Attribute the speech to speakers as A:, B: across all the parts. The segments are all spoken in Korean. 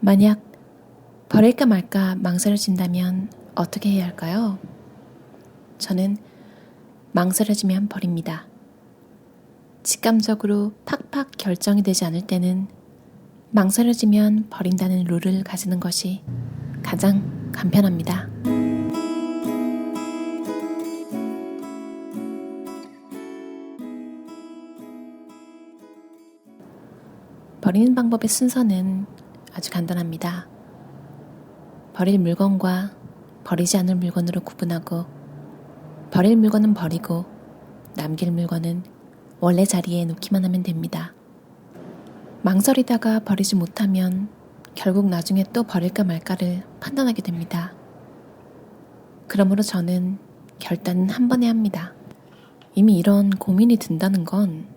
A: 만약 버릴까 말까 망설여진다면 어떻게 해야 할까요? 저는 망설여지면 버립니다. 직감적으로 팍팍 결정이 되지 않을 때는 망설여지면 버린다는 룰을 가지는 것이 가장 간편합니다. 버리는 방법의 순서는 아주 간단합니다. 버릴 물건과 버리지 않을 물건으로 구분하고 버릴 물건은 버리고 남길 물건은 원래 자리에 놓기만 하면 됩니다. 망설이다가 버리지 못하면 결국 나중에 또 버릴까 말까를 판단하게 됩니다. 그러므로 저는 결단은 한 번에 합니다. 이미 이런 고민이 든다는 건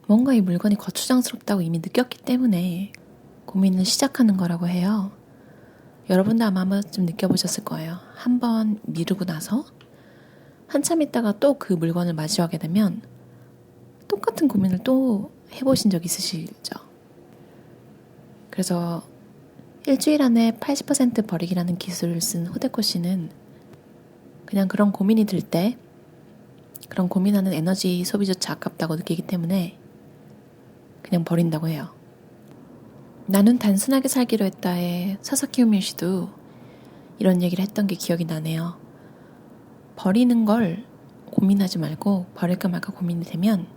A: 뭔가 이 물건이 거추장스럽다고 이미 느꼈기 때문에 고민을 시작하는 거라고 해요. 여러분도 아마 한 번쯤 느껴보셨을 거예요. 한 번 미루고 나서 한참 있다가 또 그 물건을 마주하게 되면 똑같은 고민을 또 해보신 적 있으시죠? 그래서 일주일 안에 80% 버리기라는 기술을 쓴 호데코 씨는 그냥 그런 고민이 들 때 그런 고민하는 에너지 소비조차 아깝다고 느끼기 때문에 그냥 버린다고 해요. 나는 단순하게 살기로 했다의 사사키 우미오 씨도 이런 얘기를 했던 게 기억이 나네요. 버리는 걸 고민하지 말고 버릴까 말까 고민이 되면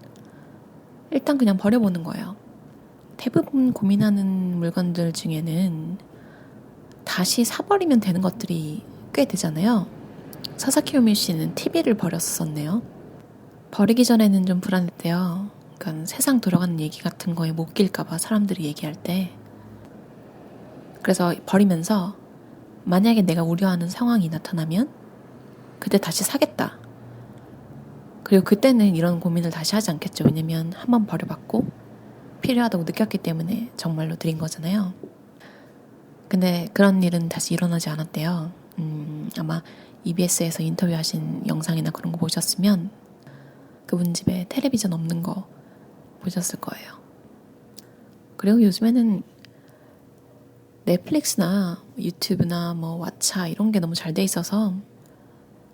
A: 일단 그냥 버려보는 거예요. 대부분 고민하는 물건들 중에는 다시 사버리면 되는 것들이 꽤 되잖아요. 사사키 우미오 씨는 TV를 버렸었네요. 버리기 전에는 좀 불안했대요. 그러니까 세상 돌아가는 얘기 같은 거에 못 낄까봐 사람들이 얘기할 때. 그래서 버리면서 만약에 내가 우려하는 상황이 나타나면 그때 다시 사겠다. 그리고 그때는 이런 고민을 다시 하지 않겠죠. 왜냐면 한번 버려봤고 필요하다고 느꼈기 때문에 정말로 드린 거잖아요. 근데 그런 일은 다시 일어나지 않았대요. 아마 EBS에서 인터뷰하신 영상이나 그런 거 보셨으면 그분 집에 텔레비전 없는 거 보셨을 거예요. 그리고 요즘에는 넷플릭스나 유튜브나 뭐 왓챠 이런 게 너무 잘 돼 있어서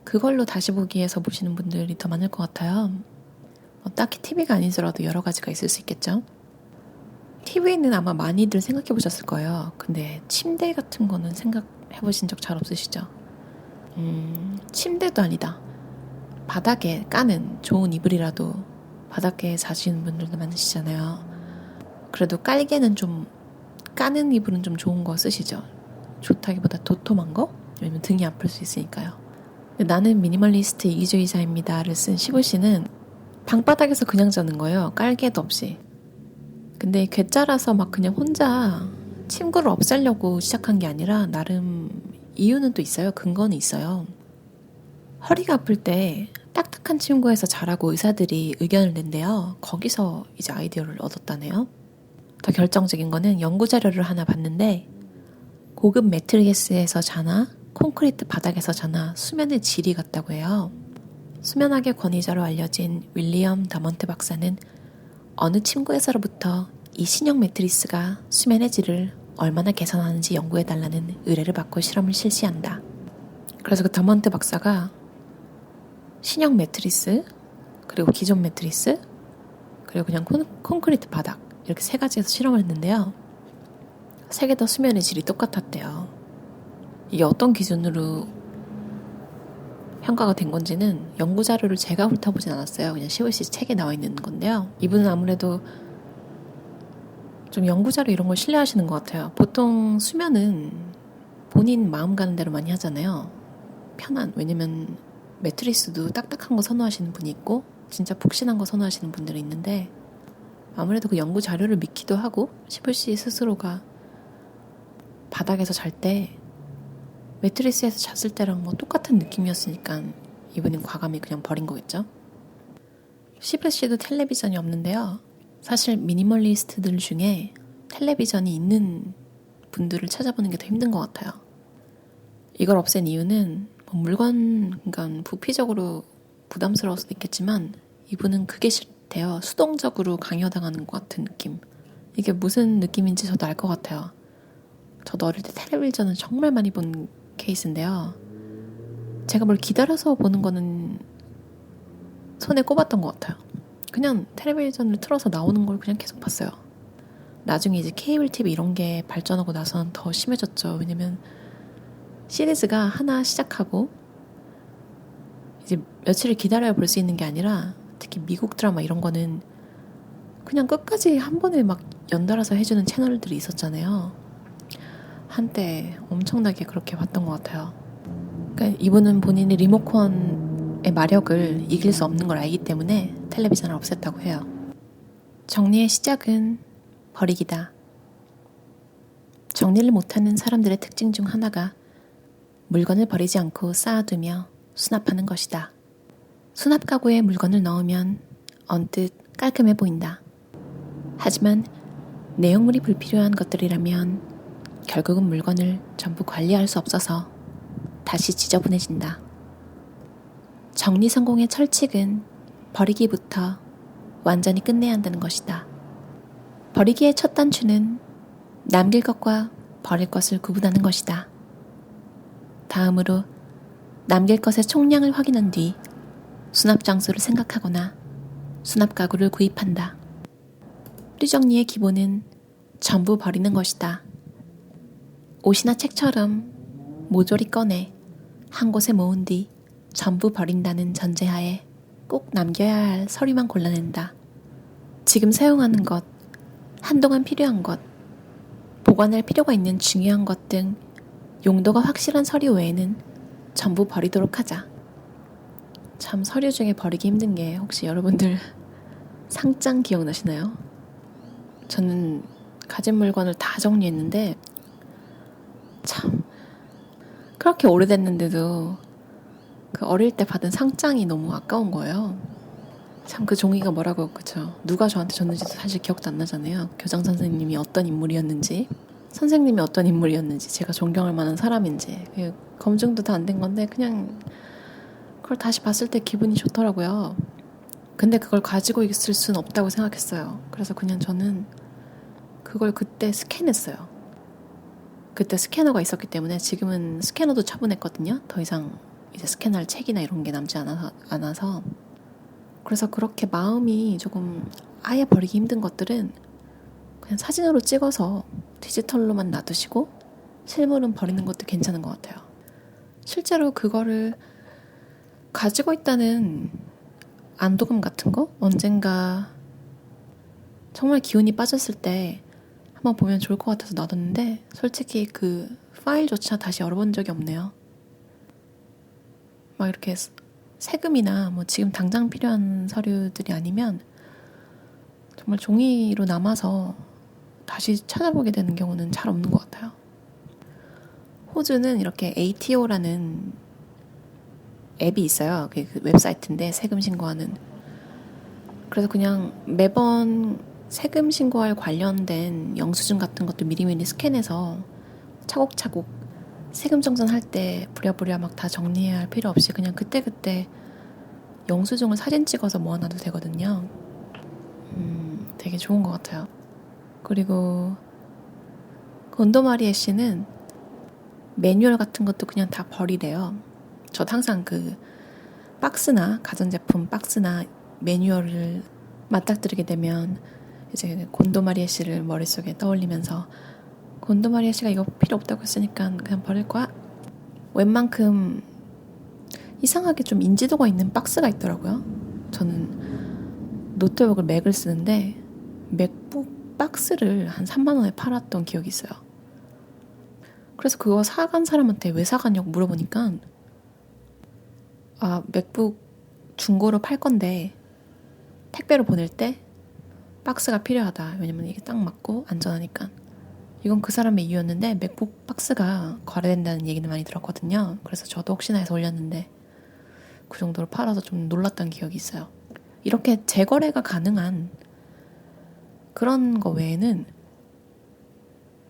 A: 그걸로 다시 보기 위해서 보시는 분들이 더 많을 것 같아요. 딱히 TV가 아니더라도 여러 가지가 있을 수 있겠죠. TV는 아마 많이들 생각해 보셨을 거예요. 근데 침대 같은 거는 생각해 보신 적 잘 없으시죠? 침대도 아니다. 바닥에 까는 좋은 이불이라도 바닥에 자시는 분들도 많으시잖아요. 그래도 깔개는 좀 까는 이불은 좀 좋은 거 쓰시죠. 좋다기보다 도톰한 거? 왜냐면 등이 아플 수 있으니까요. 나는 미니멀리스트 이기주의자입니다를 쓴 시부씨는 방바닥에서 그냥 자는 거예요. 깔개도 없이. 근데 괴짜라서 막 그냥 혼자 침구를 없애려고 시작한 게 아니라 나름 이유는 또 있어요. 근거는 있어요. 허리가 아플 때 딱딱한 침구에서 자라고 의사들이 의견을 낸대요. 거기서 이제 아이디어를 얻었다네요. 더 결정적인 거는 연구 자료를 하나 봤는데 고급 매트리스에서 자나 콘크리트 바닥에서 자나 수면의 질이 같다고 해요. 수면학의 권위자로 알려진 윌리엄 다먼트 박사는 어느 침구에서로부터 이 신형 매트리스가 수면의 질을 얼마나 개선하는지 연구해달라는 의뢰를 받고 실험을 실시한다. 그래서 그 다먼트 박사가 신형 매트리스, 그리고 기존 매트리스, 그리고 그냥 콘크리트 바닥 이렇게 세 가지에서 실험을 했는데요. 세 개 다 수면의 질이 똑같았대요. 이게 어떤 기준으로 평가가 된 건지는 연구 자료를 제가 훑어보진 않았어요. 그냥 시오씨 책에 나와 있는 건데요. 이분은 아무래도 좀 연구 자료 이런 걸 신뢰하시는 것 같아요. 보통 수면은 본인 마음 가는 대로 많이 하잖아요. 편한, 왜냐면 매트리스도 딱딱한 거 선호하시는 분이 있고 진짜 푹신한 거 선호하시는 분들이 있는데 아무래도 그 연구 자료를 믿기도 하고 시부씨 스스로가 바닥에서 잘 때 매트리스에서 잤을 때랑 뭐 똑같은 느낌이었으니까 이분은 과감히 그냥 버린 거겠죠. 시부씨도 텔레비전이 없는데요. 사실 미니멀리스트들 중에 텔레비전이 있는 분들을 찾아보는 게 더 힘든 것 같아요. 이걸 없앤 이유는 뭐 물건, 그러니까 부피적으로 부담스러울 수도 있겠지만 이분은 그게 싫대요. 수동적으로 강요당하는 것 같은 느낌. 이게 무슨 느낌인지 저도 알 것 같아요. 저도 어릴 때 텔레비전을 정말 많이 본 케이스인데요. 제가 뭘 기다려서 보는 거는 손에 꼽았던 것 같아요. 그냥 텔레비전을 틀어서 나오는 걸 그냥 계속 봤어요. 나중에 이제 케이블 TV 이런 게 발전하고 나서는 더 심해졌죠. 왜냐면 시리즈가 하나 시작하고 이제 며칠을 기다려야 볼 수 있는 게 아니라 특히 미국 드라마 이런 거는 그냥 끝까지 한 번에 막 연달아서 해주는 채널들이 있었잖아요. 한때 엄청나게 그렇게 봤던 것 같아요. 그러니까 이분은 본인이 리모컨의 마력을 이길 수 없는 걸 알기 때문에 텔레비전을 없앴다고 해요. 정리의 시작은 버리기다. 정리를 못하는 사람들의 특징 중 하나가 물건을 버리지 않고 쌓아두며 수납하는 것이다. 수납 가구에 물건을 넣으면 언뜻 깔끔해 보인다. 하지만 내용물이 불필요한 것들이라면 결국은 물건을 전부 관리할 수 없어서 다시 지저분해진다. 정리 성공의 철칙은 버리기부터 완전히 끝내야 한다는 것이다. 버리기의 첫 단추는 남길 것과 버릴 것을 구분하는 것이다. 다음으로 남길 것의 총량을 확인한 뒤 수납 장소를 생각하거나 수납 가구를 구입한다. 뿌리 정리의 기본은 전부 버리는 것이다. 옷이나 책처럼 모조리 꺼내 한 곳에 모은 뒤 전부 버린다는 전제하에 꼭 남겨야 할 서류만 골라낸다. 지금 사용하는 것, 한동안 필요한 것, 보관할 필요가 있는 중요한 것 등 용도가 확실한 서류 외에는 전부 버리도록 하자. 참 서류 중에 버리기 힘든 게 혹시 여러분들 상장 기억나시나요? 저는 가진 물건을 다 정리했는데 참 그렇게 오래됐는데도 그 어릴 때 받은 상장이 너무 아까운 거예요. 참 그 종이가 뭐라고 그쵸? 누가 저한테 줬는지도 사실 기억도 안 나잖아요. 교장 선생님이 어떤 인물이었는지 선생님이 어떤 인물이었는지 제가 존경할 만한 사람인지 검증도 다 안 된 건데 그냥 그걸 다시 봤을 때 기분이 좋더라고요. 근데 그걸 가지고 있을 수는 없다고 생각했어요. 그래서 그냥 저는 그걸 그때 스캔했어요. 그때 스캐너가 있었기 때문에 지금은 스캐너도 처분했거든요. 더 이상 이제 스캔할 책이나 이런 게 남지 않아서. 그래서 그렇게 마음이 조금 아예 버리기 힘든 것들은 그냥 사진으로 찍어서 디지털로만 놔두시고 실물은 버리는 것도 괜찮은 것 같아요. 실제로 그거를 가지고 있다는 안도감 같은 거? 언젠가 정말 기운이 빠졌을 때 한번 보면 좋을 것 같아서 놔뒀는데 솔직히 그 파일조차 다시 열어본 적이 없네요. 막 이렇게 세금이나 뭐 지금 당장 필요한 서류들이 아니면 정말 종이로 남아서 다시 찾아보게 되는 경우는 잘 없는 것 같아요. 호주는 이렇게 ATO라는 앱이 있어요. 그 웹사이트인데 세금 신고하는. 그래서 그냥 매번 세금 신고할 관련된 영수증 같은 것도 미리미리 스캔해서 차곡차곡 세금 정산할 때 부랴부랴 막 다 정리해야 할 필요 없이 그냥 그때그때 영수증을 사진 찍어서 모아놔도 되거든요. 되게 좋은 것 같아요. 그리고 곤도마리에 씨는 매뉴얼 같은 것도 그냥 다 버리래요. 저도 항상 그 박스나 가전제품 박스나 매뉴얼을 맞닥뜨리게 되면 이제 곤도마리에 씨를 머릿속에 떠올리면서 곤도마리에 씨가 이거 필요 없다고 했으니까 그냥 버릴 거야? 웬만큼 이상하게 좀 인지도가 있는 박스가 있더라고요. 저는 노트북을 맥을 쓰는데 맥북 박스를 한 3만 원에 팔았던 기억이 있어요. 그래서 그거 사간 사람한테 왜 사갔냐고 물어보니까 맥북 중고로 팔 건데 택배로 보낼 때 박스가 필요하다. 왜냐면 이게 딱 맞고 안전하니까. 이건 그 사람의 이유였는데 맥북 박스가 거래된다는 얘기는 많이 들었거든요. 그래서 저도 혹시나 해서 올렸는데 그 정도로 팔아서 좀 놀랐던 기억이 있어요. 이렇게 재거래가 가능한 그런 거 외에는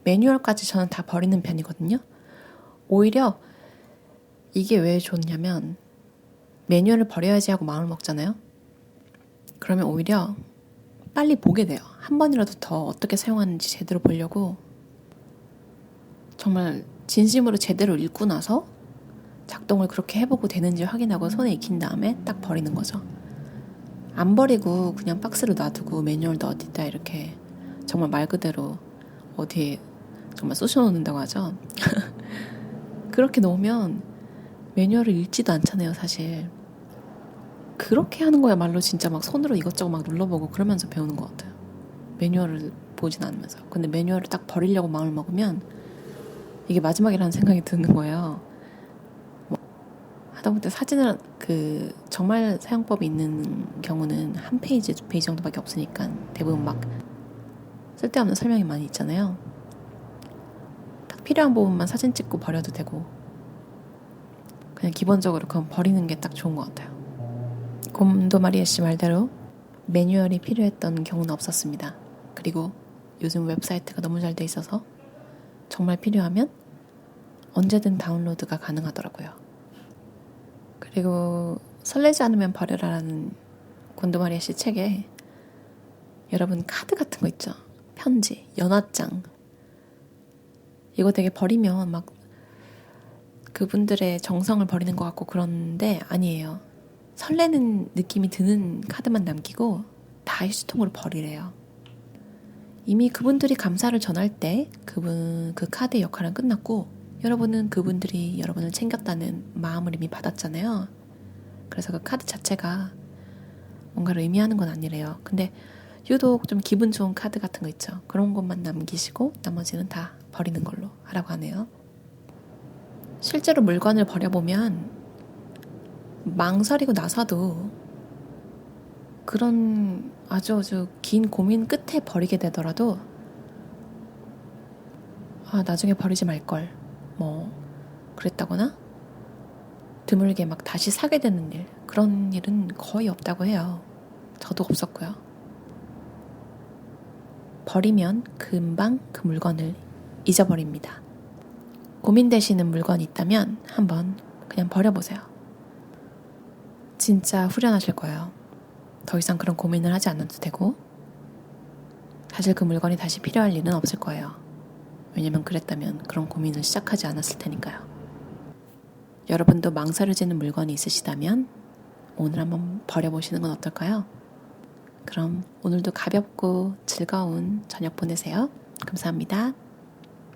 A: 매뉴얼까지 저는 다 버리는 편이거든요. 오히려 이게 왜 좋냐면 매뉴얼을 버려야지 하고 마음을 먹잖아요. 그러면 오히려 빨리 보게 돼요. 한 번이라도 더 어떻게 사용하는지 제대로 보려고 정말 진심으로 제대로 읽고 나서 작동을 그렇게 해보고 되는지 확인하고 손에 익힌 다음에 딱 버리는 거죠. 안 버리고 그냥 박스로 놔두고 매뉴얼도 어디다 이렇게 정말 말 그대로 어디에 정말 쑤셔놓는다고 하죠. 그렇게 놓으면 매뉴얼을 읽지도 않잖아요, 사실. 그렇게 하는 거야말로 진짜 막 손으로 이것저것 막 눌러보고 그러면서 배우는 것 같아요. 매뉴얼을 보진 않으면서. 근데 매뉴얼을 딱 버리려고 마음을 먹으면 이게 마지막이라는 생각이 드는 거예요. 하다못해 사진을 정말 사용법이 있는 경우는 한 페이지, 두 페이지 정도밖에 없으니까 대부분 막 쓸데없는 설명이 많이 있잖아요. 딱 필요한 부분만 사진 찍고 버려도 되고 그냥 기본적으로 그건 버리는 게 딱 좋은 것 같아요. 곰도 마리아 씨 말대로 매뉴얼이 필요했던 경우는 없었습니다. 그리고 요즘 웹사이트가 너무 잘 돼 있어서 정말 필요하면 언제든 다운로드가 가능하더라고요. 그리고 설레지 않으면 버려라라는 곤도 마리아 씨 책에 여러분 카드 같은 거 있죠? 편지, 연하장. 이거 되게 버리면 막 그분들의 정성을 버리는 것 같고 그런데 아니에요. 설레는 느낌이 드는 카드만 남기고 다 휴지통으로 버리래요. 이미 그분들이 감사를 전할 때 그 카드의 역할은 끝났고 여러분은 그분들이 여러분을 챙겼다는 마음을 이미 받았잖아요. 그래서 그 카드 자체가 뭔가를 의미하는 건 아니래요. 근데 유독 좀 기분 좋은 카드 같은 거 있죠. 그런 것만 남기시고 나머지는 다 버리는 걸로 하라고 하네요. 실제로 물건을 버려보면 망설이고 나서도 그런 아주 긴 고민 끝에 버리게 되더라도 나중에 버리지 말걸 뭐 그랬다거나 드물게 막 다시 사게 되는 일, 그런 일은 거의 없다고 해요. 저도 없었고요. 버리면 금방 그 물건을 잊어버립니다. 고민되시는 물건이 있다면 한번 그냥 버려보세요. 진짜 후련하실 거예요. 더 이상 그런 고민을 하지 않아도 되고 사실 그 물건이 다시 필요할 일은 없을 거예요. 왜냐면 그랬다면 그런 고민을 시작하지 않았을 테니까요. 여러분도 망설여지는 물건이 있으시다면 오늘 한번 버려보시는 건 어떨까요? 그럼 오늘도 가볍고 즐거운 저녁 보내세요. 감사합니다.